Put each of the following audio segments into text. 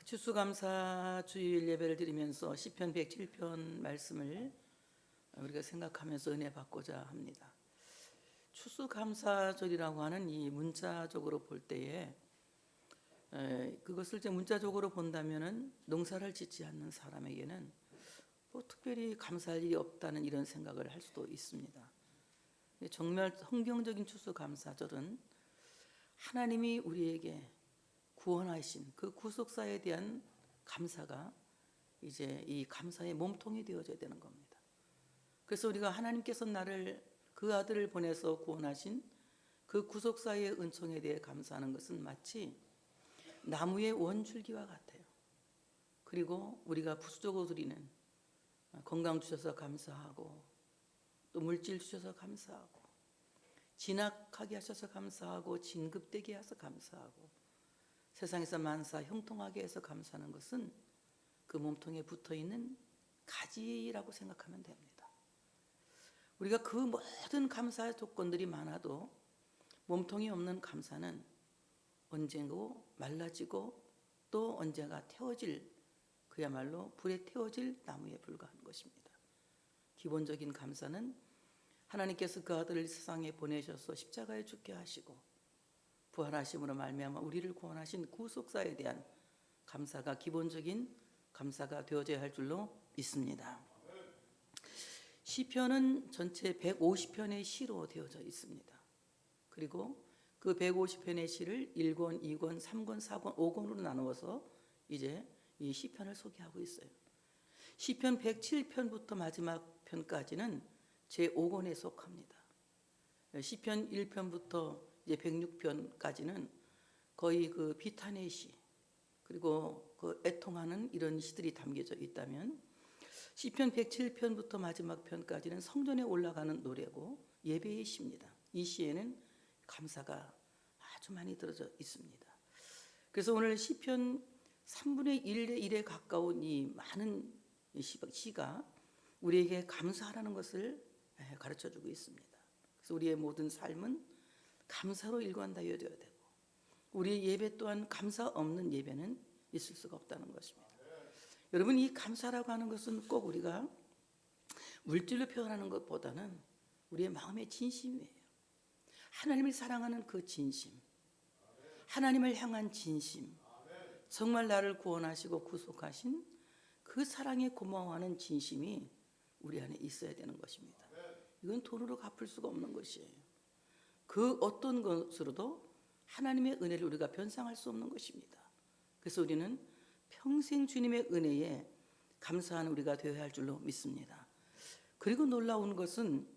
추수감사 주일 예배를 드리면서 시편 107편 말씀을 우리가 생각하면서 은혜 받고자 합니다. 추수감사절이라고 하는 이 문자적으로 볼 때에 그것을 이제 문자적으로 본다면은 농사를 짓지 않는 사람에게는 뭐 특별히 감사할 일이 없다는 이런 생각을 할 수도 있습니다. 정말 성경적인 추수감사절은 하나님이 우리에게 구원하신 그 구속사에 대한 감사가 이제 이 감사의 몸통이 되어져야 되는 겁니다. 그래서 우리가 하나님께서 나를 그 아들을 보내서 구원하신 그 구속사의 은총에 대해 감사하는 것은 마치 나무의 원줄기와 같아요. 그리고 우리가 부수적으로 드리는 건강 주셔서 감사하고 또 물질 주셔서 감사하고 진학하게 하셔서 감사하고 진급되게 하셔서 감사하고 세상에서 만사 형통하게 해서 감사하는 것은 그 몸통에 붙어있는 가지라고 생각하면 됩니다. 우리가 그 모든 감사 조건들이 많아도 몸통이 없는 감사는 언젠가 말라지고 또 언젠가 태워질, 그야말로 불에 태워질 나무에 불과한 것입니다. 기본적인 감사는 하나님께서 그 아들을 세상에 보내셔서 십자가에 죽게 하시고 부활하심으로 말미암아 우리를 구원하신 구속사에 대한 감사가 기본적인 감사가 되어져야 할 줄로 믿습니다. 시편은 전체 150편의 시로 되어져 있습니다. 그리고 그 150편의 시를 1권, 2권, 3권, 4권, 5권으로 나누어서 이제 이 시편을 소개하고 있어요. 시편 107편부터 마지막 편까지는 제5권에 속합니다. 시편 1편부터 이제 106편까지는 거의 그 비탄의 시 그리고 그 애통하는 이런 시들이 담겨져 있다면 시편 107편부터 마지막 편까지는 성전에 올라가는 노래고 예배의 시입니다. 이 시에는 감사가 아주 많이 들어져 있습니다. 그래서 오늘 시편 3분의 1의 1에 가까운 이 많은 시가 우리에게 감사하라는 것을 가르쳐주고 있습니다. 그래서 우리의 모든 삶은 감사로 일관되어야 되고 우리의 예배 또한 감사 없는 예배는 있을 수가 없다는 것입니다. 여러분, 이 감사라고 하는 것은 꼭 우리가 물질로 표현하는 것보다는 우리의 마음의 진심이에요. 하나님을 사랑하는 그 진심, 하나님을 향한 진심, 정말 나를 구원하시고 구속하신 그 사랑에 고마워하는 진심이 우리 안에 있어야 되는 것입니다. 이건 돈으로 갚을 수가 없는 것이에요. 그 어떤 것으로도 하나님의 은혜를 우리가 변상할 수 없는 것입니다. 그래서 우리는 평생 주님의 은혜에 감사하는 우리가 되어야 할 줄로 믿습니다. 그리고 놀라운 것은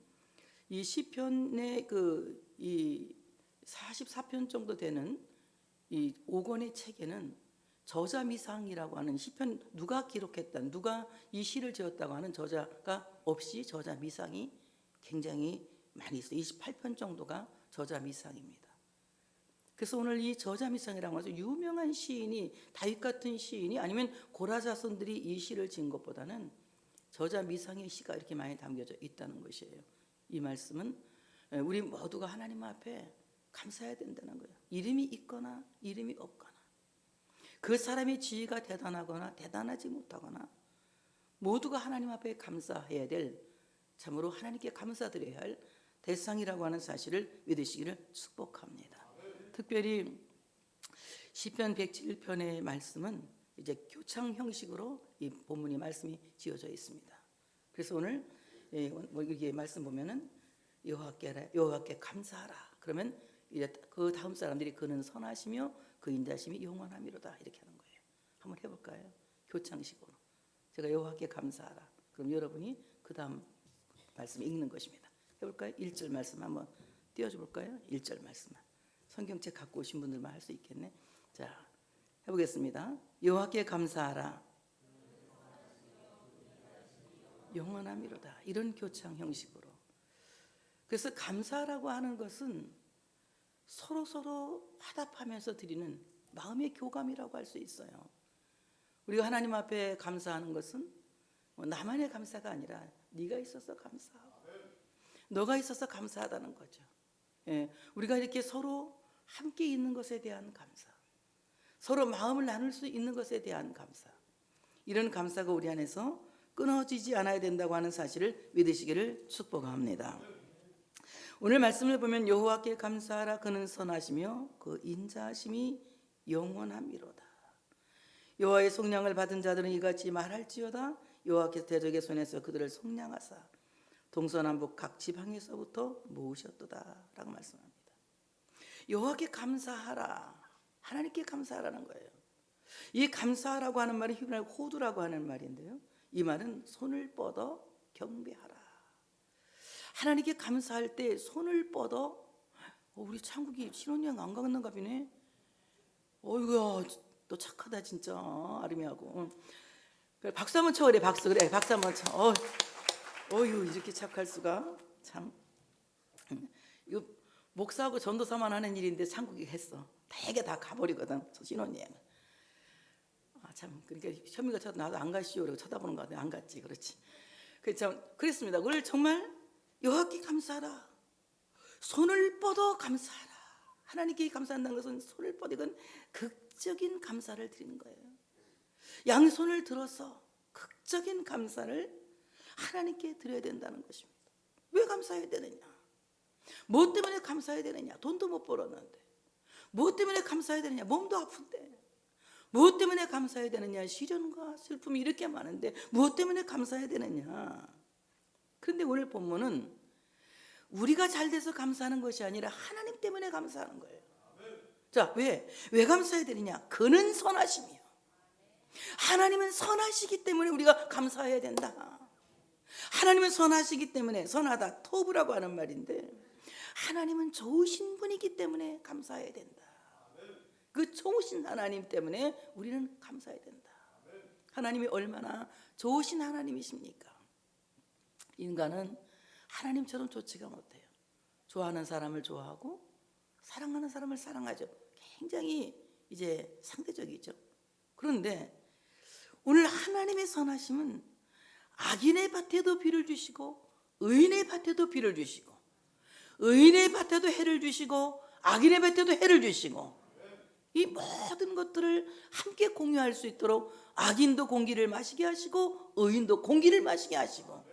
이 시편의 이 44편 정도 되는 이 5권의 책에는 저자미상이라고 하는 시편 누가 기록했다, 누가 이 시를 지었다고 하는 저자가 없이 저자미상이 굉장히 많이 있어요. 28편 정도가 저자미상입니다. 그래서 오늘 이 저자미상이라고 해서 유명한 시인이 다윗 같은 시인이 아니면 고라자손들이 이 시를 지은 것보다는 저자미상의 시가 이렇게 많이 담겨져 있다는 것이에요. 이 말씀은 우리 모두가 하나님 앞에 감사해야 된다는 거예요. 이름이 있거나 이름이 없거나 그 사람의 지위가 대단하거나 대단하지 못하거나 모두가 하나님 앞에 감사해야 될, 참으로 하나님께 감사드려야 할 대상이라고 하는 사실을 믿으시기를 축복합니다. 특별히 시편 107편의 말씀은 이제 교창 형식으로 이 본문의 말씀이 지어져 있습니다. 그래서 오늘 이게 말씀 보면은 여호와께 감사하라. 그러면 이제 그 다음 사람들이 그는 선하시며 그 인자심이 영원함이로다 이렇게 하는 거예요. 한번 해볼까요? 교창식으로 제가 여호와께 감사하라. 그럼 여러분이 그 다음 말씀 읽는 것입니다. 해볼까요? 1절 말씀 한번 띄워줘 볼까요? 1절 말씀만. 성경책 갖고 오신 분들만 할 수 있겠네. 자, 해보겠습니다. 여호와께 감사하라. 영원함이로다. 이런 교창 형식으로. 그래서 감사라고 하는 것은 서로 화답하면서 드리는 마음의 교감이라고 할 수 있어요. 우리가 하나님 앞에 감사하는 것은 나만의 감사가 아니라 네가 있어서 감사하고 너가 있어서 감사하다는 거죠. 우리가 이렇게 서로 함께 있는 것에 대한 감사, 서로 마음을 나눌 수 있는 것에 대한 감사, 이런 감사가 우리 안에서 끊어지지 않아야 된다고 하는 사실을 믿으시기를 축복합니다. 오늘 말씀을 보면 여호와께 감사하라. 그는 선하시며 그 인자하심이 영원함이로다. 여호와의 속량을 받은 자들은 이같이 말할지어다. 여호와께서 대적의 손에서 그들을 속량하사 동서남북 각 지방에서부터 모으셨도다 라고 말씀합니다. 여호와께 감사하라, 하나님께 감사하라는 거예요. 이 감사하라고 하는 말이 히브리어 호두라고 하는 말인데요, 이 말은 손을 뻗어 경배하라. 하나님께 감사할 때 손을 뻗어, 우리 창국이 신혼여행 안 갔는가 보네. 어이구야, 너 착하다 진짜, 아름이하고. 그래, 박수 한번 쳐. 그래, 박수. 그래, 박수 한번 쳐. 어휴, 이렇게 착할 수가. 참. 이거 목사하고 전도사만 하는 일인데 창국이 했어. 되게 다 가버리거든, 신혼여행. 참, 그러니까 현미가 나도 안 가시오 그러고 쳐다보는 거 같아. 안 갔지, 그렇지. 참 그랬습니다. 오늘 정말 여호와께 감사하라. 손을 뻗어 감사하라. 하나님께 감사한다는 것은 손을 뻗어, 이건 극적인 감사를 드리는 거예요. 양손을 들어서 극적인 감사를 하나님께 드려야 된다는 것입니다. 왜 감사해야 되느냐? 뭐 때문에 감사해야 되느냐? 돈도 못 벌었는데. 뭐 때문에 감사해야 되느냐? 몸도 아픈데. 무엇 때문에 감사해야 되느냐? 시련과 슬픔이 이렇게 많은데 무엇 때문에 감사해야 되느냐? 그런데 오늘 본문은 우리가 잘 돼서 감사하는 것이 아니라 하나님 때문에 감사하는 거예요. 자, 왜 감사해야 되느냐? 그는 선하시며, 하나님은 선하시기 때문에 우리가 감사해야 된다. 하나님은 선하시기 때문에, 선하다, 토브라고 하는 말인데, 하나님은 좋으신 분이기 때문에 감사해야 된다. 그 좋으신 하나님 때문에 우리는 감사해야 된다. 하나님이 얼마나 좋으신 하나님이십니까? 인간은 하나님처럼 좋지가 못해요. 좋아하는 사람을 좋아하고 사랑하는 사람을 사랑하죠. 굉장히 이제 상대적이죠. 그런데 오늘 하나님의 선하심은 악인의 밭에도 비를 주시고 의인의 밭에도 비를 주시고 의인의 밭에도 해를 주시고 악인의 밭에도 해를 주시고, 이 모든 것들을 함께 공유할 수 있도록 악인도 공기를 마시게 하시고 의인도 공기를 마시게 하시고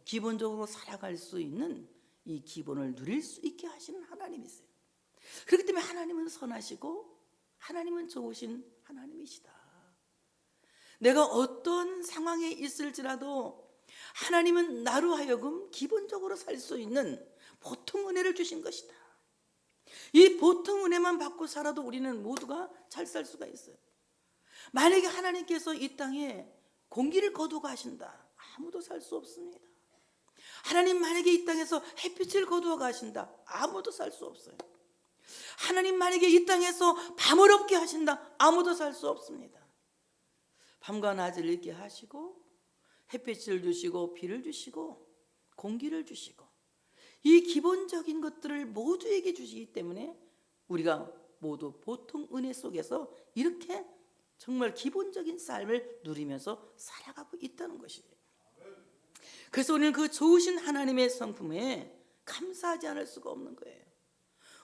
기본적으로 살아갈 수 있는 이 기본을 누릴 수 있게 하시는 하나님이세요. 그렇기 때문에 하나님은 선하시고 하나님은 좋으신 하나님이시다. 내가 어떤 상황에 있을지라도 하나님은 나로 하여금 기본적으로 살 수 있는 보통 은혜를 주신 것이다. 이 보통 은혜만 받고 살아도 우리는 모두가 잘 살 수가 있어요. 만약에 하나님께서 이 땅에 공기를 거두고 가신다, 아무도 살 수 없습니다. 하나님 만약에 이 땅에서 햇빛을 거두어 가신다, 아무도 살 수 없어요. 하나님 만약에 이 땅에서 밤을 없게 하신다, 아무도 살 수 없습니다. 밤과 낮을 있게 하시고 햇빛을 주시고 비를 주시고 공기를 주시고 이 기본적인 것들을 모두에게 주시기 때문에 우리가 모두 보통 은혜 속에서 이렇게 정말 기본적인 삶을 누리면서 살아가고 있다는 것이에요. 그래서 오늘 그 좋으신 하나님의 성품에 감사하지 않을 수가 없는 거예요.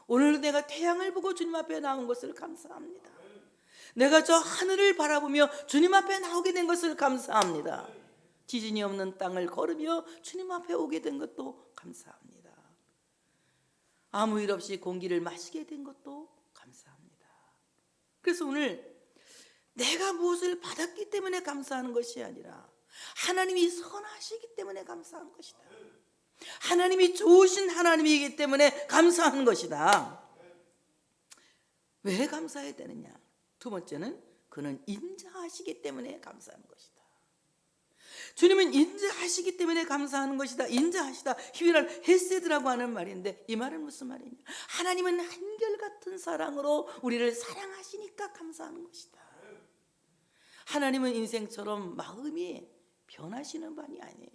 오늘 내가 태양을 보고 주님 앞에 나온 것을 감사합니다. 내가 저 하늘을 바라보며 주님 앞에 나오게 된 것을 감사합니다. 지진이 없는 땅을 걸으며 주님 앞에 오게 된 것도 감사합니다. 아무 일 없이 공기를 마시게 된 것도 감사합니다. 그래서 오늘 내가 무엇을 받았기 때문에 감사하는 것이 아니라 하나님이 선하시기 때문에 감사한 것이다. 하나님이 좋으신 하나님이기 때문에 감사하는 것이다. 왜 감사해야 되느냐? 두 번째는 그는 인자하시기 때문에 감사하는 것이다. 주님은 인자하시기 때문에 감사하는 것이다. 인자하시다, 히브리어로 헤세드라고 하는 말인데 이 말은 무슨 말이냐? 하나님은 한결같은 사랑으로 우리를 사랑하시니까 감사하는 것이다. 하나님은 인생처럼 마음이 변하시는 분이 아니에요.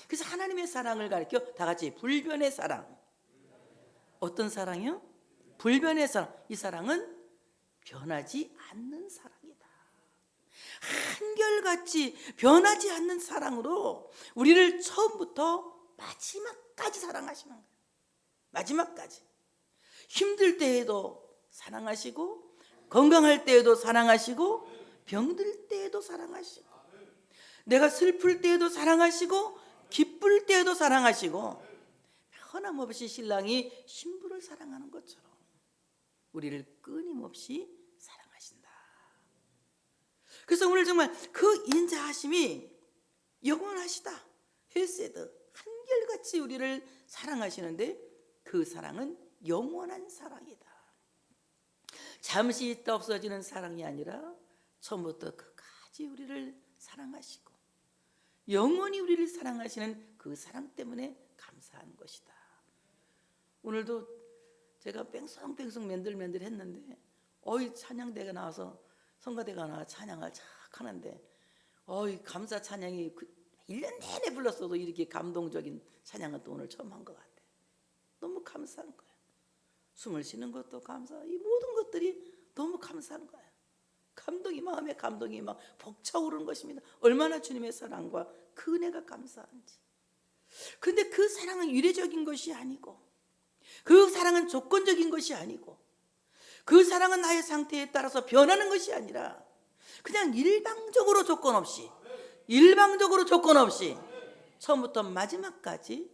그래서 하나님의 사랑을 가리켜 다 같이 불변의 사랑. 어떤 사랑이요? 불변의 사랑. 이 사랑은 변하지 않는 사랑이다. 한결같이 변하지 않는 사랑으로 우리를 처음부터 마지막까지 사랑하시는 거예요. 마지막까지. 힘들 때에도 사랑하시고 건강할 때에도 사랑하시고 병들 때에도 사랑하시고 내가 슬플 때에도 사랑하시고 기쁠 때에도 사랑하시고 변함없이 신랑이 신부를 사랑하는 것처럼 우리를 끊임없이 사랑하신다. 그래서 오늘 정말 그 인자하심이 영원하시다. 헤세드 한결같이 우리를 사랑하시는데 그 사랑은 영원한 사랑이다. 잠시 있다 없어지는 사랑이 아니라 처음부터 끝까지 우리를 사랑하시고 영원히 우리를 사랑하시는 그 사랑 때문에 감사한 것이다. 오늘도 제가 뺑송뺑송 맨들맨들 했는데 찬양대가 나와서 성가대가 나와 찬양을 착 하는데 감사 찬양이 1년 내내 불렀어도 이렇게 감동적인 찬양은 또 오늘 처음 한 것 같아요. 너무 감사한 거예요. 숨을 쉬는 것도 감사, 이 모든 것들이 너무 감사한 거예요. 감동이 마음에 감동이 막 벅차오르는 것입니다. 얼마나 주님의 사랑과 그 은혜가 감사한지. 근데 그 사랑은 유례적인 것이 아니고 그 사랑은 조건적인 것이 아니고 그 사랑은 나의 상태에 따라서 변하는 것이 아니라 그냥 일방적으로 조건 없이 처음부터 마지막까지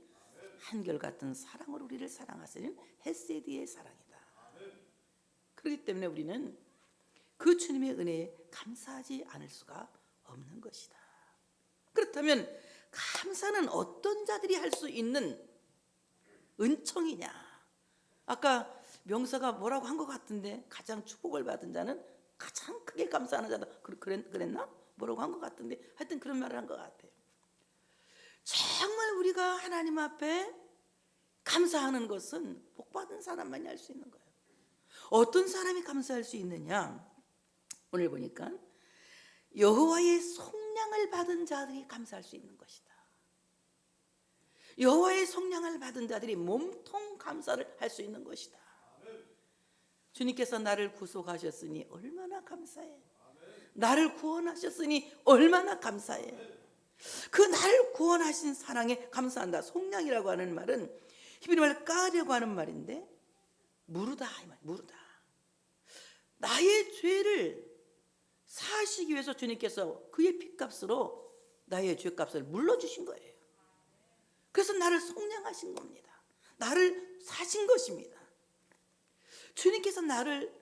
한결같은 사랑으로 우리를 사랑하시는 헤세드의 사랑이다. 그렇기 때문에 우리는 그 주님의 은혜에 감사하지 않을 수가 없는 것이다. 그렇다면 감사는 어떤 자들이 할 수 있는 은총이냐? 아까 명서가 뭐라고 한 것 같은데 가장 축복을 받은 자는 가장 크게 감사하는 자다. 그랬나? 뭐라고 한 것 같은데 하여튼 그런 말을 한 것 같아요. 정말 우리가 하나님 앞에 감사하는 것은 복받은 사람만이 할 수 있는 거예요. 어떤 사람이 감사할 수 있느냐? 오늘 보니까 여호와의 속량을 받은 자들이 감사할 수 있는 것이다. 여호와의 속량을 받은 자들이 몸통 감사를 할 수 있는 것이다. 주님께서 나를 구속하셨으니 얼마나 감사해. 나를 구원하셨으니 얼마나 감사해. 그 나를 구원하신 사랑에 감사한다. 속량이라고 하는 말은 히브리 말 까려고 하는 말인데 무르다 이 말, 무르다. 나의 죄를 사하시기 위해서 주님께서 그의 피값으로 나의 죄값을 물러주신 거예요. 그래서 나를 속량하신 겁니다. 나를 사신 것입니다. 주님께서 나를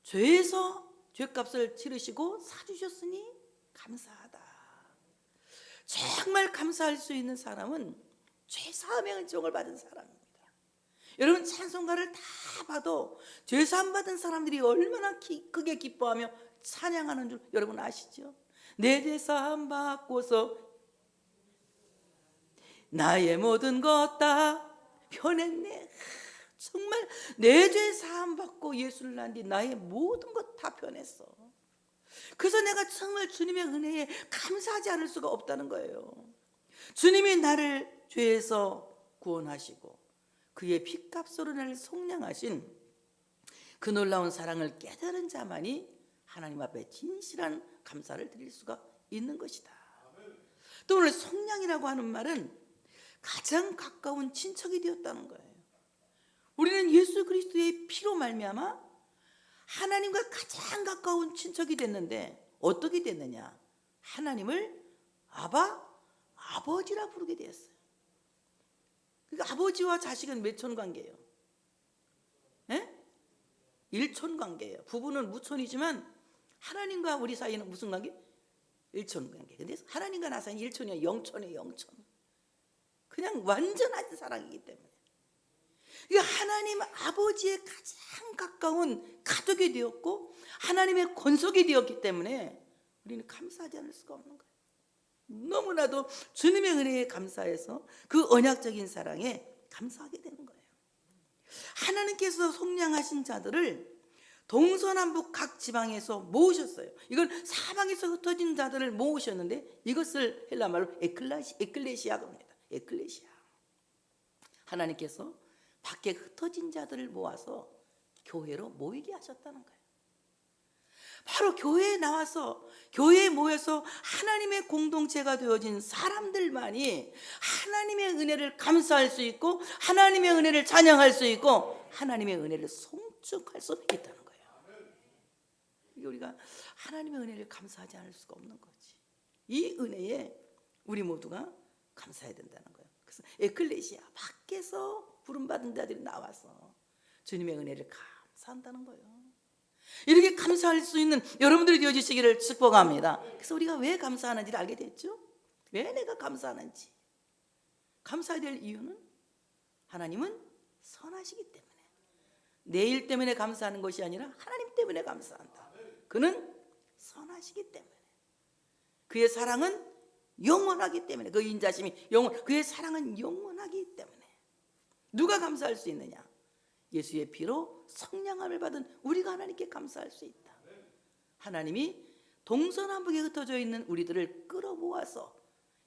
죄에서 죄값을 치르시고 사주셨으니 감사하다. 정말 감사할 수 있는 사람은 죄사함의 은총을 받은 사람입니다. 여러분 찬송가를 다 봐도 죄사함 받은 사람들이 얼마나 크게 기뻐하며 찬양하는 줄 여러분 아시죠? 내 죄사함 받고서 나의 모든 것 다 변했네. 정말 내 죄 사함 받고 예수를 난 뒤 나의 모든 것 다 변했어. 그래서 내가 정말 주님의 은혜에 감사하지 않을 수가 없다는 거예요. 주님이 나를 죄에서 구원하시고 그의 피값으로 나를 속량하신 그 놀라운 사랑을 깨달은 자만이 하나님 앞에 진실한 감사를 드릴 수가 있는 것이다. 또 오늘 속량이라고 하는 말은 가장 가까운 친척이 되었다는 거예요. 우리는 예수 그리스도의 피로 말미암아 하나님과 가장 가까운 친척이 됐는데 어떻게 됐느냐? 하나님을 아버지라 부르게 되었어요. 그러니까 아버지와 자식은 몇촌 관계예요? 일촌 관계예요. 부부는 무촌이지만 하나님과 우리 사이는 무슨 관계? 일촌 관계. 근데 하나님과 나 사이는 일촌이야. 영촌이에요. 영촌. 그냥 완전한 사랑이기 때문에. 하나님 아버지의 가장 가까운 가족이 되었고 하나님의 권속이 되었기 때문에 우리는 감사하지 않을 수가 없는 거예요. 너무나도 주님의 은혜에 감사해서 그 언약적인 사랑에 감사하게 되는 거예요. 하나님께서 속량하신 자들을 동서남북 각 지방에서 모으셨어요. 이건 사방에서 흩어진 자들을 모으셨는데 이것을 헬라 말로 에클레시아가 합니다. 에클레시아. 하나님께서 밖에 흩어진 자들을 모아서 교회로 모이게 하셨다는 거예요. 바로 교회에 나와서 교회에 모여서 하나님의 공동체가 되어진 사람들만이 하나님의 은혜를 감사할 수 있고 하나님의 은혜를 찬양할 수 있고 하나님의 은혜를 송축할 수 있다는 거예요. 우리가 하나님의 은혜를 감사하지 않을 수가 없는 거지. 이 은혜에 우리 모두가 감사해야 된다는 거예요. 그래서 에클레시아 밖에서 부름받은 자들이 나와서 주님의 은혜를 감사한다는 거예요. 이렇게 감사할 수 있는 여러분들이 되어주시기를 축복합니다. 그래서 우리가 왜 감사하는지를 알게 됐죠. 왜 내가 감사하는지. 감사해야 될 이유는 하나님은 선하시기 때문에, 내 일 때문에 감사하는 것이 아니라 하나님 때문에 감사한다. 그는 선하시기 때문에, 그의 사랑은 영원하기 때문에, 그 인자심이 그의 사랑은 영원하기 때문에. 누가 감사할 수 있느냐? 예수의 피로 성량함을 받은 우리가 하나님께 감사할 수 있다. 하나님이 동서남북에 흩어져 있는 우리들을 끌어모아서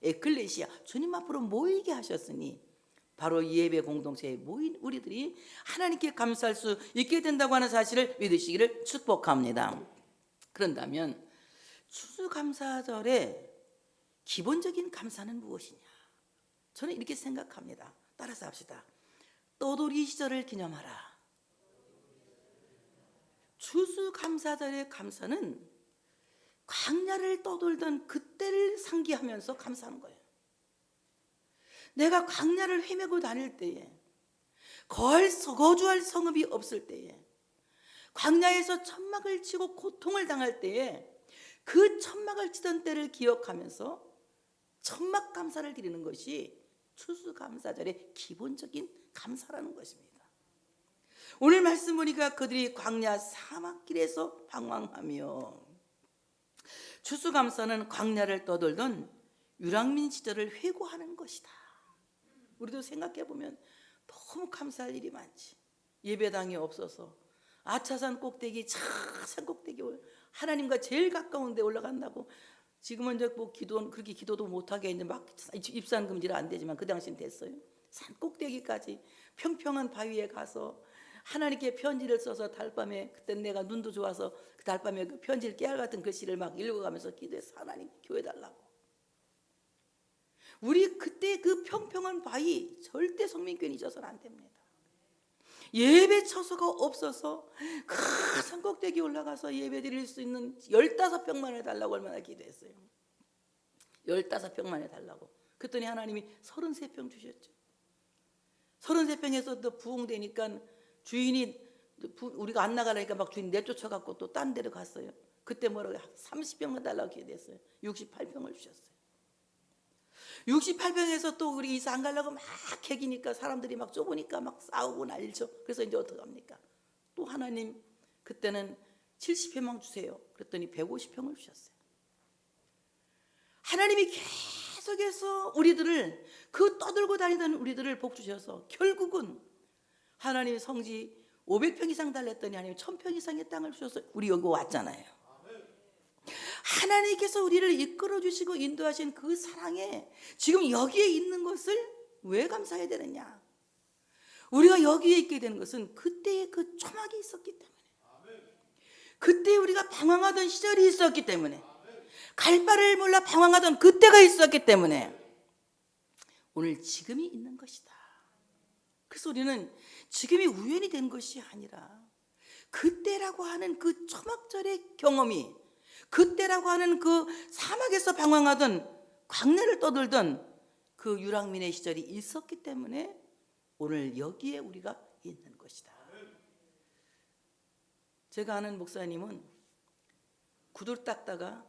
에클레시아, 주님 앞으로 모이게 하셨으니 바로 이 예배 공동체에 모인 우리들이 하나님께 감사할 수 있게 된다고 하는 사실을 믿으시기를 축복합니다. 그런다면 추수감사절의 기본적인 감사는 무엇이냐? 저는 이렇게 생각합니다. 따라서 합시다. 떠돌이 시절을 기념하라. 추수감사절의 감사는 광야를 떠돌던 그때를 상기하면서 감사하는 거예요. 내가 광야를 헤매고 다닐 때에, 거주할 성읍이 없을 때에, 광야에서 천막을 치고 고통을 당할 때에 그 천막을 치던 때를 기억하면서 천막 감사를 드리는 것이 추수감사절의 기본적인 감사라는 것입니다. 오늘 말씀 보니까 그들이 광야 사막길에서 방황하며, 추수감사는 광야를 떠돌던 유랑민 시절을 회고하는 것이다. 우리도 생각해 보면 너무 감사할 일이 많지. 예배당이 없어서 아차산 꼭대기, 산 꼭대기 하나님과 제일 가까운 데 올라간다고. 지금은 이제 뭐 그렇게 기도도 못하게 이제 막 입산 금지는 안 되지만 그 당시는 됐어요. 산 꼭대기까지 평평한 바위에 가서 하나님께 편지를 써서 달밤에, 그때 내가 눈도 좋아서 그 달밤에 그 편지를 깨알 같은 글씨를 막 읽어가면서 기도해서 하나님 교회 달라고. 우리 그때 그 평평한 바위 절대 성민교회는 잊어서는 안 됩니다. 예배 처소가 없어서 그 산 꼭대기 올라가서 예배 드릴 수 있는 15평만 해달라고 얼마나 기도했어요. 15평만 해달라고. 그랬더니 하나님이 33평 주셨죠. 33평에서 또 부흥되니까 주인이, 우리가 안 나가려니까 막 주인 내쫓아갖고 또 딴 데로 갔어요. 그때 뭐라고 30평만 달라고 기도했어요. 68평을 주셨어요. 68평에서 또 우리 이사 안 가려고 막 개기니까 사람들이 막 좁으니까 막 싸우고 난리죠. 그래서 이제 어떡합니까? 또 하나님 그때는 70평만 주세요. 그랬더니 150평을 주셨어요. 하나님이 계속해서 우리들을, 그 떠들고 다니던 우리들을 복 주셔서 결국은 하나님의 성지 500평 이상 달랬더니 하나님 1000평 이상의 땅을 주셔서 우리 여기 왔잖아요. 하나님께서 우리를 이끌어 주시고 인도하신 그 사랑에 지금 여기에 있는 것을 왜 감사해야 되느냐? 우리가 여기에 있게 되는 것은 그때의 그 초막이 있었기 때문에, 그때 우리가 방황하던 시절이 있었기 때문에, 갈 바를 몰라 방황하던 그때가 있었기 때문에 오늘 지금이 있는 것이다. 그래서 우리는 지금이 우연이 된 것이 아니라 그때라고 하는 그 초막절의 경험이, 그때라고 하는 그 사막에서 방황하던, 광야를 떠돌던 그 유랑민의 시절이 있었기 때문에 오늘 여기에 우리가 있는 것이다. 제가 아는 목사님은 구두를 닦다가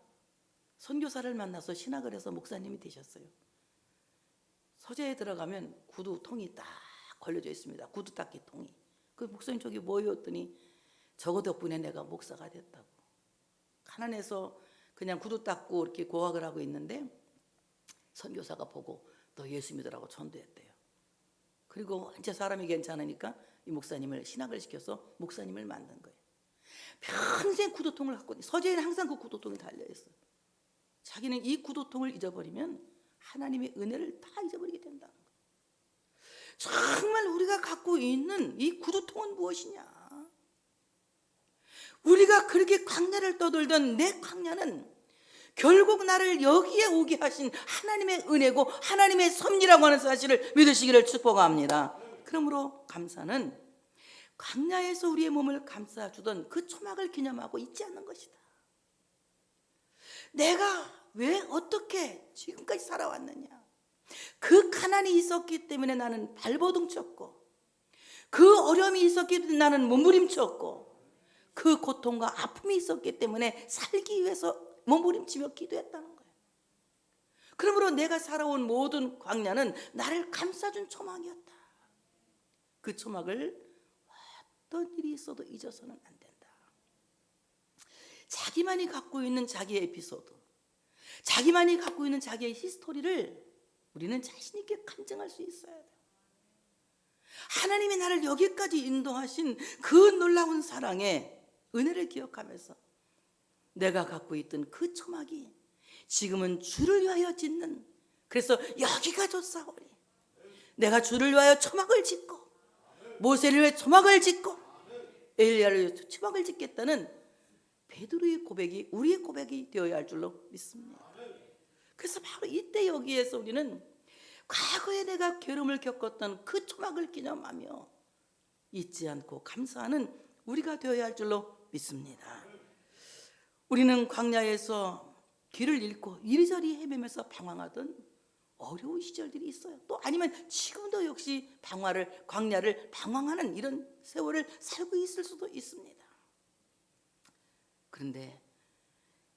선교사를 만나서 신학을 해서 목사님이 되셨어요. 서재에 들어가면 구두통이 딱 걸려져 있습니다. 구두 닦기 통이. 그 목사님 저기 뭐예요? 했더니 저거 덕분에 내가 목사가 됐다고. 가난해서 그냥 구두 닦고 이렇게 고학을 하고 있는데 선교사가 보고 너 예수 믿으라고 전도했대요. 그리고 이제 사람이 괜찮으니까 이 목사님을 신학을 시켜서 목사님을 만든 거예요. 평생 구두통을 갖고, 서재에는 항상 그 구두통이 달려있어요. 자기는 이 구두통을 잊어버리면 하나님의 은혜를 다 잊어버리게 된다는 거예요. 정말 우리가 갖고 있는 이 구두통은 무엇이냐? 우리가 그렇게 광야를 떠돌던 내 광야는 결국 나를 여기에 오게 하신 하나님의 은혜고 하나님의 섭리라고 하는 사실을 믿으시기를 축복합니다. 그러므로 감사는 광야에서 우리의 몸을 감싸주던 그 초막을 기념하고 잊지 않는 것이다. 내가 왜 어떻게 지금까지 살아왔느냐. 그 가난이 있었기 때문에 나는 발버둥 쳤고, 그 어려움이 있었기 때문에 나는 몸부림쳤고, 그 고통과 아픔이 있었기 때문에 살기 위해서 몸부림치며 기도했다는 거예요. 그러므로 내가 살아온 모든 광야는 나를 감싸준 초막이었다. 그 초막을 어떤 일이 있어도 잊어서는 안 된다. 자기만이 갖고 있는 자기의 에피소드, 자기만이 갖고 있는 자기의 히스토리를 우리는 자신 있게 간증할 수 있어야 돼요. 하나님이 나를 여기까지 인도하신 그 놀라운 사랑에 은혜를 기억하면서 내가 갖고 있던 그 초막이 지금은 주를 위하여 짓는, 그래서 여기가 좋사오니 내가 주를 위하여 초막을 짓고 모세를 위해 초막을 짓고 엘리야를 위해 초막을 짓겠다는 베드로의 고백이 우리의 고백이 되어야 할 줄로 믿습니다. 그래서 바로 이때 여기에서 우리는 과거에 내가 괴로움을 겪었던 그 초막을 기념하며 잊지 않고 감사하는 우리가 되어야 할 줄로 믿습니다. 우리는 광야에서 길을 잃고 이리저리 헤매면서 방황하던 어려운 시절들이 있어요. 또 아니면 지금도 역시 광야를 방황하는 이런 세월을 살고 있을 수도 있습니다. 그런데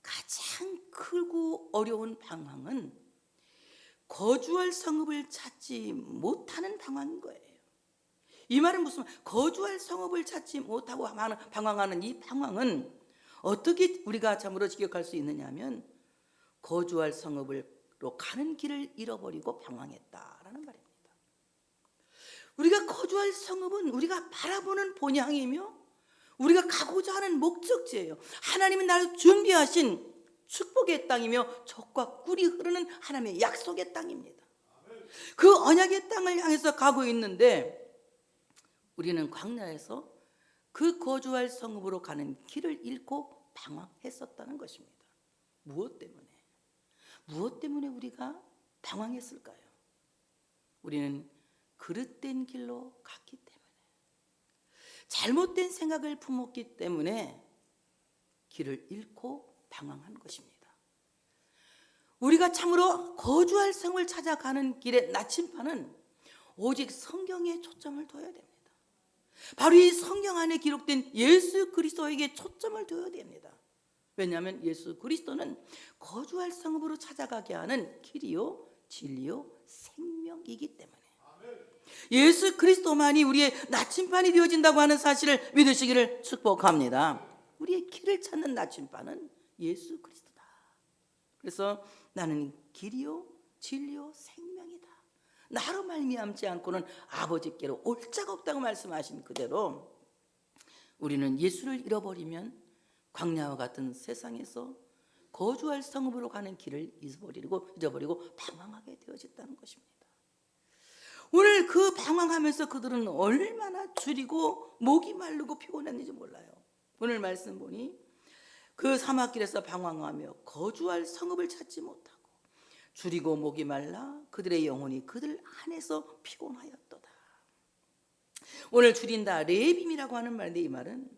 가장 크고 어려운 방황은 거주할 성읍을 찾지 못하는 방황인 거예요. 이 말은 무슨, 거주할 성읍을 찾지 못하고 방황하는 이 방황은 어떻게 우리가 참으로 직역할 수 있느냐 하면 거주할 성읍으로 가는 길을 잃어버리고 방황했다라는 말입니다. 우리가 거주할 성읍은 우리가 바라보는 본향이며 우리가 가고자 하는 목적지예요. 하나님이 나를 준비하신 축복의 땅이며 젖과 꿀이 흐르는 하나님의 약속의 땅입니다. 그 언약의 땅을 향해서 가고 있는데 우리는 광야에서 그 거주할 성읍으로 가는 길을 잃고 방황했었다는 것입니다. 무엇 때문에 우리가 방황했을까요? 우리는 그릇된 길로 갔기 때문에, 잘못된 생각을 품었기 때문에 길을 잃고 방황한 것입니다. 우리가 참으로 거주할 성을 찾아가는 길의 나침반은 오직 성경에 초점을 둬야 됩니다. 바로 이 성경 안에 기록된 예수 그리스도에게 초점을 둬야 됩니다. 왜냐하면 예수 그리스도는 거주할 성읍으로 찾아가게 하는 길이요 진리요 생명이기 때문에 예수 그리스도만이 우리의 나침반이 되어진다고 하는 사실을 믿으시기를 축복합니다. 우리의 길을 찾는 나침반은 예수 그리스도다. 그래서 나는 길이요 진리요 생명이다. 나로 말미암지 않고는 아버지께로 올 자가 없다고 말씀하신 그대로 우리는 예수를 잃어버리면 광야와 같은 세상에서 거주할 성읍으로 가는 길을 잊어버리고 방황하게 되어졌다는 것입니다. 오늘 그 방황하면서 그들은 얼마나 줄이고 목이 마르고 피곤했는지 몰라요. 오늘 말씀 보니 그 사막길에서 방황하며 거주할 성읍을 찾지 못하고 줄이고 목이 말라 그들의 영혼이 그들 안에서 피곤하였도다. 오늘 줄인다 레빔이라고 하는 말인데 이 말은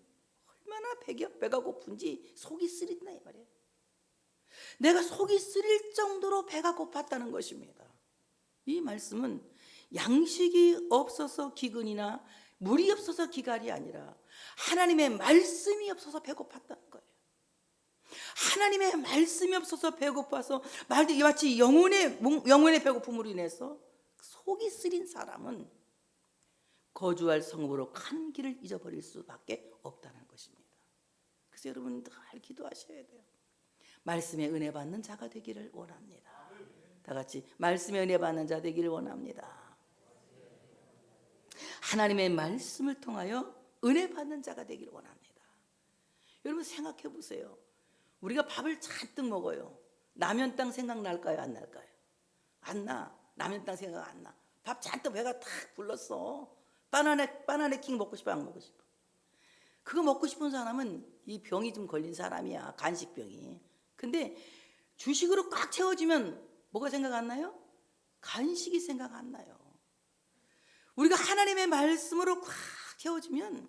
얼마나 배가 고픈지 속이 쓰린다 이 말이에요. 내가 속이 쓰릴 정도로 배가 고팠다는 것입니다. 이 말씀은 양식이 없어서 기근이나 물이 없어서 기갈이 아니라 하나님의 말씀이 없어서 배고팠다는 거예요. 하나님의 말씀이 없어서 배고파서 마치 영혼의 배고픔으로 인해서 속이 쓰린 사람은 거주할 성읍으로 간 길을 잊어버릴 수밖에 없다는 것입니다. 그래서 여러분 늘 기도하셔야 돼요. 말씀의 은혜 받는 자가 되기를 원합니다. 다 같이 말씀의 은혜 받는 자 되기를 원합니다. 하나님의 말씀을 통하여 은혜 받는 자가 되기를 원합니다. 여러분 생각해 보세요. 우리가 밥을 잔뜩 먹어요. 라면 땅 생각날까요? 안 날까요? 안 나. 라면 땅 생각 안 나. 밥 잔뜩 배가 탁 불렀어. 바나나 킹 먹고 싶어 안 먹고 싶어? 그거 먹고 싶은 사람은 이 병이 좀 걸린 사람이야. 간식병이. 근데 주식으로 꽉 채워지면 뭐가 생각 안 나요? 간식이 생각 안 나요. 우리가 하나님의 말씀으로 꽉 채워지면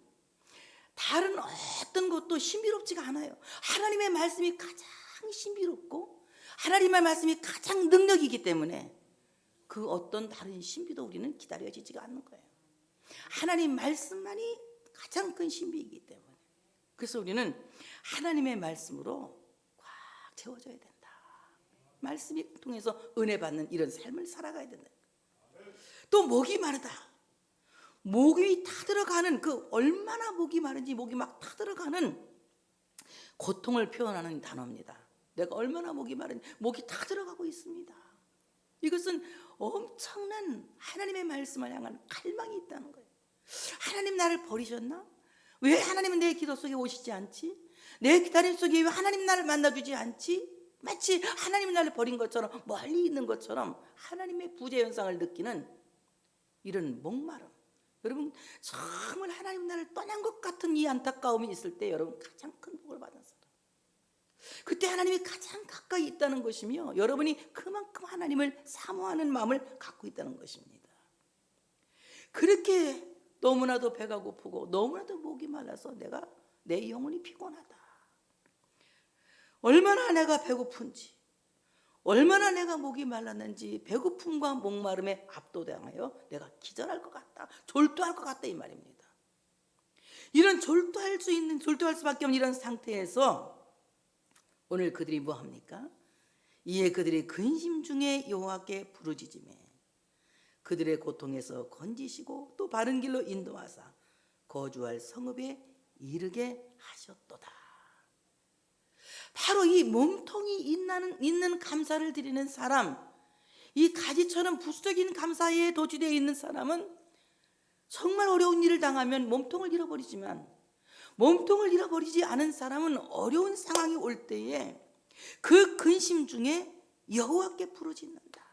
다른 어떤 것도 신비롭지가 않아요. 하나님의 말씀이 가장 가장 신비롭고 하나님의 말씀이 가장 능력이기 때문에 그 어떤 다른 신비도 우리는 기다려지지가 않는 거예요. 하나님 말씀만이 가장 큰 신비이기 때문에. 그래서 우리는 하나님의 말씀으로 꽉 채워져야 된다. 말씀이 통해서 은혜 받는 이런 삶을 살아가야 된다. 또 목이 마르다. 목이 타들어가는 그 얼마나 목이 마른지 목이 막 타들어가는 고통을 표현하는 단어입니다. 내가 얼마나 목이 마른지 목이 타들어가고 있습니다. 이것은 엄청난 하나님의 말씀을 향한 갈망이 있다는 거예요. 하나님 나를 버리셨나? 왜 하나님은 내 기도 속에 오시지 않지? 내 기다림 속에 왜 하나님 나를 만나주지 않지? 마치 하나님 나를 버린 것처럼 멀리 있는 것처럼 하나님의 부재 현상을 느끼는 이런 목마름. 여러분 정말 하나님 나를 떠난 것 같은 이 안타까움이 있을 때 여러분 가장 큰 복을 받은 사람. 그때 하나님이 가장 가까이 있다는 것이며 여러분이 그만큼 하나님을 사모하는 마음을 갖고 있다는 것입니다. 그렇게 너무나도 배가 고프고 너무나도 목이 말라서 내 영혼이 피곤하다. 얼마나 내가 배고픈지, 얼마나 내가 목이 말랐는지 배고픔과 목마름에 압도당하여 내가 기절할 것 같다, 졸도할 것 같다 이 말입니다. 이런 졸도할 수밖에 없는 이런 상태에서 오늘 그들이 뭐합니까? 이에 그들이 근심 중에 여호와께 부르짖으매 그들의 고통에서 건지시고 또 바른 길로 인도하사 거주할 성읍에 이르게 하셨도다. 바로 이 몸통이 있는 감사를 드리는 사람, 이 가지처럼 부수적인 감사에 도취되어 있는 사람은 정말 어려운 일을 당하면 몸통을 잃어버리지만 몸통을 잃어버리지 않은 사람은 어려운 상황이 올 때에 그 근심 중에 여호와께 부르짖는다.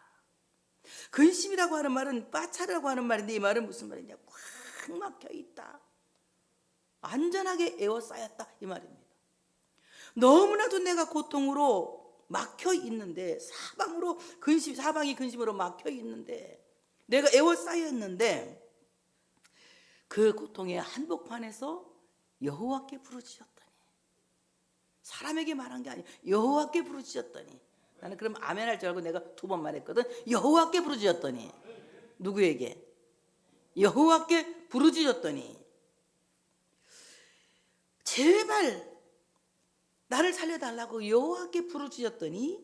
근심이라고 하는 말은 빠차라고 하는 말인데 이 말은 무슨 말이냐? 꽉 막혀 있다. 안전하게 에워싸였다 이 말입니다. 너무나도 내가 고통으로 막혀 있는데 사방이 근심으로 막혀 있는데 내가 에워싸였는데 그 고통의 한복판에서 여호와께 부르짖었더니 사람에게 말한 게 아니에요. 여호와께 부르짖었더니 나는 그럼 아멘 할 줄 알고 내가 2번 말했거든. 여호와께 부르짖었더니 누구에게? 여호와께 부르짖었더니 제발 나를 살려달라고 여호와께 부르짖었더니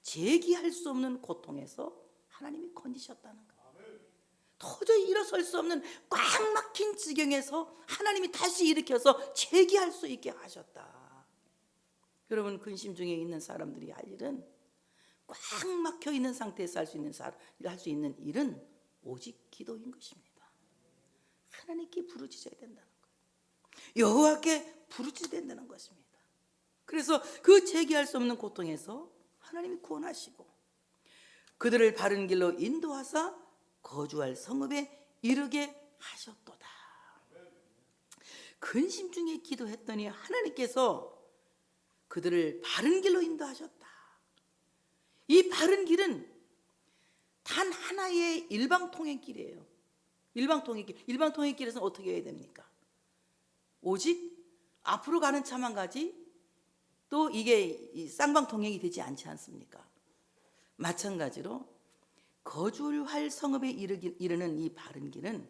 제기할 수 없는 고통에서 하나님이 건지셨다는 거예요. 도저히 일어설 수 없는 꽉 막힌 지경에서 하나님이 다시 일으켜서 제기할 수 있게 하셨다. 여러분 근심 중에 있는 사람들이 할 일은 꽉 막혀 있는 상태에서 할 수 있는 일은 오직 기도인 것입니다. 하나님께 부르짖어야 된다는 거예요. 여호와께 부르짖어야 된다는 것입니다. 그래서 그 제기할 수 없는 고통에서 하나님이 구원하시고 그들을 바른 길로 인도하사 거주할 성읍에 이르게 하셨도다. 근심 중에 기도했더니 하나님께서 그들을 바른 길로 인도하셨다. 이 바른 길은 단 하나의 일방통행길이에요. 일방통행길에서는 어떻게 해야 됩니까? 오직 앞으로 가는 차만 가지 또 이게 쌍방통행이 되지 않지 않습니까? 마찬가지로 거주할 성읍에 이르는 이 바른 길은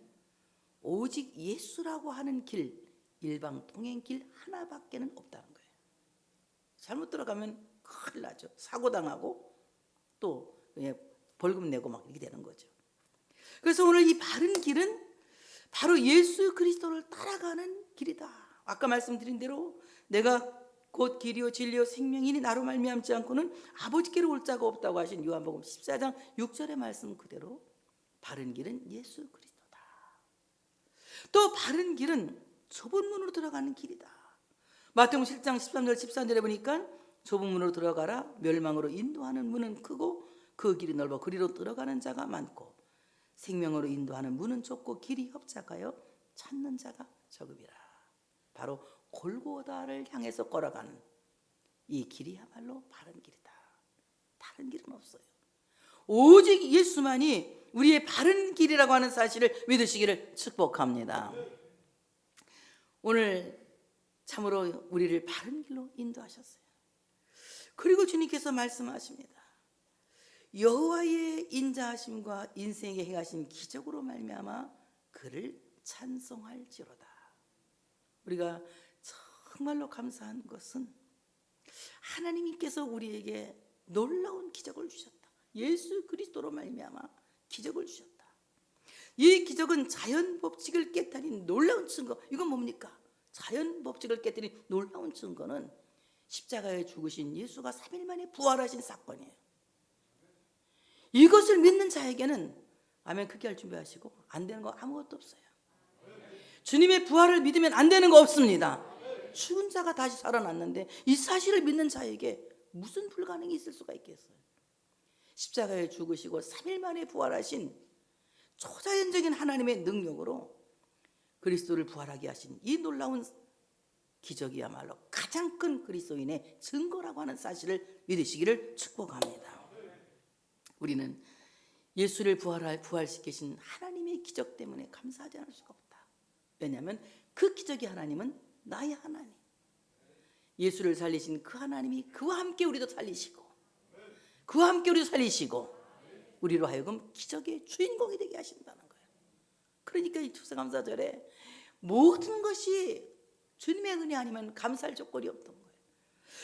오직 예수라고 하는 길, 일방통행길 하나밖에는 없다는 거예요. 잘못 들어가면 큰일 나죠. 사고당하고 또 벌금 내고 막 이렇게 되는 거죠. 그래서 오늘 이 바른 길은 바로 예수 그리스도를 따라가는 길이다. 아까 말씀드린 대로 내가 곧 길이요 진리요 생명이니 나로 말미암지 않고는 아버지께로 올 자가 없다고 하신 요한복음 14장 6절의 말씀 그대로 바른 길은 예수 그리스도다. 또 바른 길은 좁은 문으로 들어가는 길이다. 마태복음 7장 13절 14절에 보니까 좁은 문으로 들어가라 멸망으로 인도하는 문은 크고 그 길이 넓어 그리로 들어가는 자가 많고 생명으로 인도하는 문은 좁고 길이 협착하여 찾는 자가 적음이라. 바로 골고다를 향해서 걸어가는 이 길이야말로 바른 길이다. 다른 길은 없어요. 오직 예수만이 우리의 바른 길이라고 하는 사실을 믿으시기를 축복합니다. 오늘 참으로 우리를 바른 길로 인도하셨어요. 그리고 주님께서 말씀하십니다. 여호와의 인자하심과 인생에 행하신 기적으로 말미암아 그를 찬송할지로다. 우리가 정말로 감사한 것은 하나님께서 우리에게 놀라운 기적을 주셨다. 예수 그리스도로 말미암아 기적을 주셨다. 이 기적은 자연 법칙을 깨뜨린 놀라운 증거. 이건 뭡니까? 자연 법칙을 깨뜨린 놀라운 증거는 십자가에 죽으신 예수가 3일 만에 부활하신 사건이에요. 이것을 믿는 자에게는 아멘 크게 할 준비하시고 안 되는 거 아무것도 없어요. 주님의 부활을 믿으면 안 되는 거 없습니다. 죽은 자가 다시 살아났는데 이 사실을 믿는 자에게 무슨 불가능이 있을 수가 있겠어요? 십자가에 죽으시고 3일 만에 부활하신 초자연적인 하나님의 능력으로 그리스도를 부활하게 하신 이 놀라운 기적이야말로 가장 큰 그리스도인의 증거라고 하는 사실을 믿으시기를 축복합니다. 우리는 예수를 부활시키신 하나님의 기적 때문에 감사하지 않을 수가 없다. 왜냐하면 그 기적의 하나님은 나의 하나님, 예수를 살리신 그 하나님이 그와 함께 우리도 살리시고 그와 함께 우리도 살리시고 우리로 하여금 기적의 주인공이 되게 하신다는 거예요. 그러니까 이 추수감사절에 모든 것이 주님의 은혜 아니면 감사할 조건이 없던 거예요.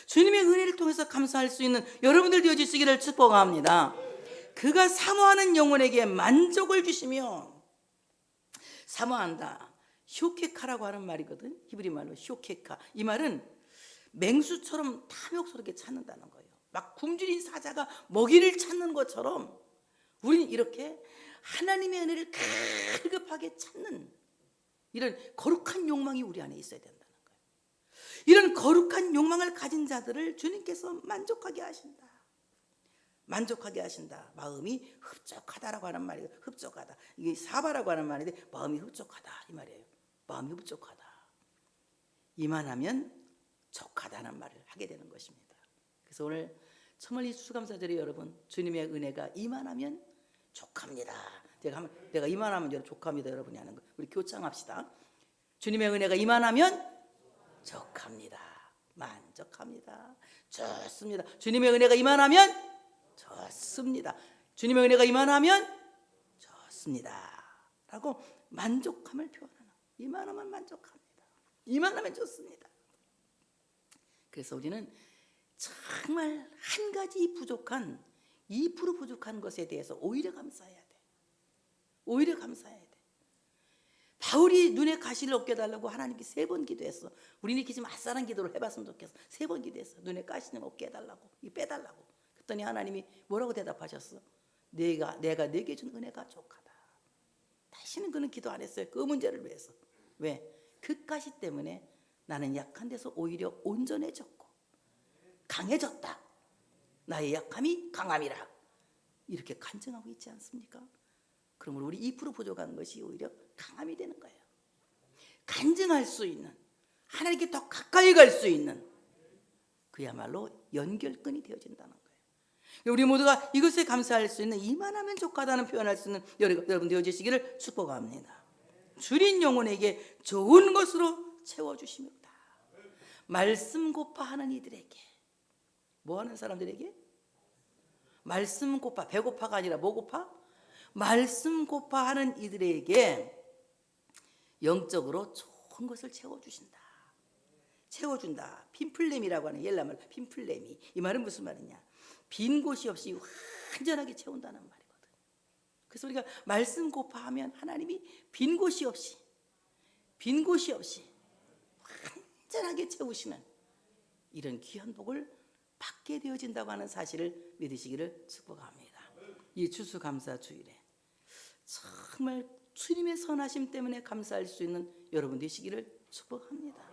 주님의 은혜를 통해서 감사할 수 있는 여러분들 되어주시기를 축복합니다. 그가 사모하는 영혼에게 만족을 주시며, 사모한다, 쇼케카라고 하는 말이거든. 히브리 말로 쇼케카. 이 말은 맹수처럼 탐욕스럽게 찾는다는 거예요. 막 굶주린 사자가 먹이를 찾는 것처럼 우리는 이렇게 하나님의 은혜를 갈급하게 찾는 이런 거룩한 욕망이 우리 안에 있어야 된다는 거예요. 이런 거룩한 욕망을 가진 자들을 주님께서 만족하게 하신다. 만족하게 하신다. 마음이 흡족하다라고 하는 말이에요. 흡족하다. 이게 사바라고 하는 말인데 마음이 흡족하다 이 말이에요. 마음이 흡족하다. 이만하면 족하다는 말을 하게 되는 것입니다. 그래서 오늘 정말 이 추수감사절에 여러분 주님의 은혜가 이만하면 족합니다. 내가 이만하면 여러분 족합니다. 여러분이 하는 거 우리 교창합시다. 주님의 은혜가 이만하면 족합니다. 만족합니다. 좋습니다. 주님의 은혜가 이만하면 좋습니다. 주님의 은혜가 이만하면 좋습니다 라고 만족함을 표현하는, 이만하면 만족합니다. 이만하면 좋습니다. 그래서 우리는 정말 한 가지 부족한 2% 부족한 것에 대해서 오히려 감사해야 돼. 오히려 감사해야 돼. 바울이 눈에 가시를 없게 해달라고 하나님께 3번 기도했어. 우리는 이렇게 좀 아싸한 기도를 해봤으면 좋겠어. 3번 기도했어. 눈에 가시 좀 없게 해달라고, 이거 빼달라고. 그랬더니 하나님이 뭐라고 대답하셨어? 내가 내게 준 은혜가 족하다. 다시는 그는 기도 안 했어요. 그 문제를 위해서. 왜? 그 가시 때문에 나는 약한 데서 오히려 온전해졌고 강해졌다. 나의 약함이 강함이라. 이렇게 간증하고 있지 않습니까? 그러므로 우리 2% 부족한 것이 오히려 강함이 되는 거예요. 간증할 수 있는, 하나님께 더 가까이 갈 수 있는 그야말로 연결끈이 되어진다는 거예요. 우리 모두가 이것에 감사할 수 있는, 이만하면 족하다는 표현할 수 있는 여러분 되어주시기를 축복합니다. 줄인 영혼에게 좋은 것으로 채워주십니다. 말씀 고파하는 이들에게, 뭐하는 사람들에게? 말씀 고파, 배고파가 아니라 뭐 고파? 말씀 고파하는 이들에게 영적으로 좋은 것을 채워주신다. 채워준다. 핀플렘이라고 하는 옐라말 핀플렘이, 이 말은 무슨 말이냐? 빈 곳이 없이 완전하게 채운다는 말이거든. 그래서 우리가 말씀 고파하면 하나님이 빈 곳이 없이 완전하게 채우시는 이런 귀한 복을 받게 되어진다고 하는 사실을 믿으시기를 축복합니다. 이 추수감사 주일에 정말 주님의 선하심 때문에 감사할 수 있는 여러분 되시기를 축복합니다.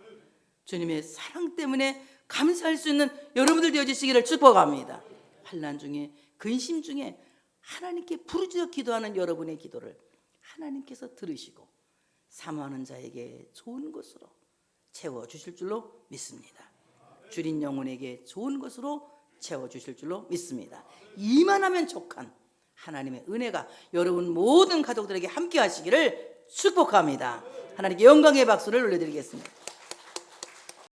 주님의 사랑 때문에 감사할 수 있는 여러분들 되어주시기를 축복합니다. 환난 중에, 근심 중에 하나님께 부르짖어 기도하는 여러분의 기도를 하나님께서 들으시고 사모하는 자에게 좋은 것으로 채워주실 줄로 믿습니다. 줄인 영혼에게 좋은 것으로 채워주실 줄로 믿습니다. 이만하면 족한 하나님의 은혜가 여러분 모든 가족들에게 함께 하시기를 축복합니다. 하나님께 영광의 박수를 올려드리겠습니다.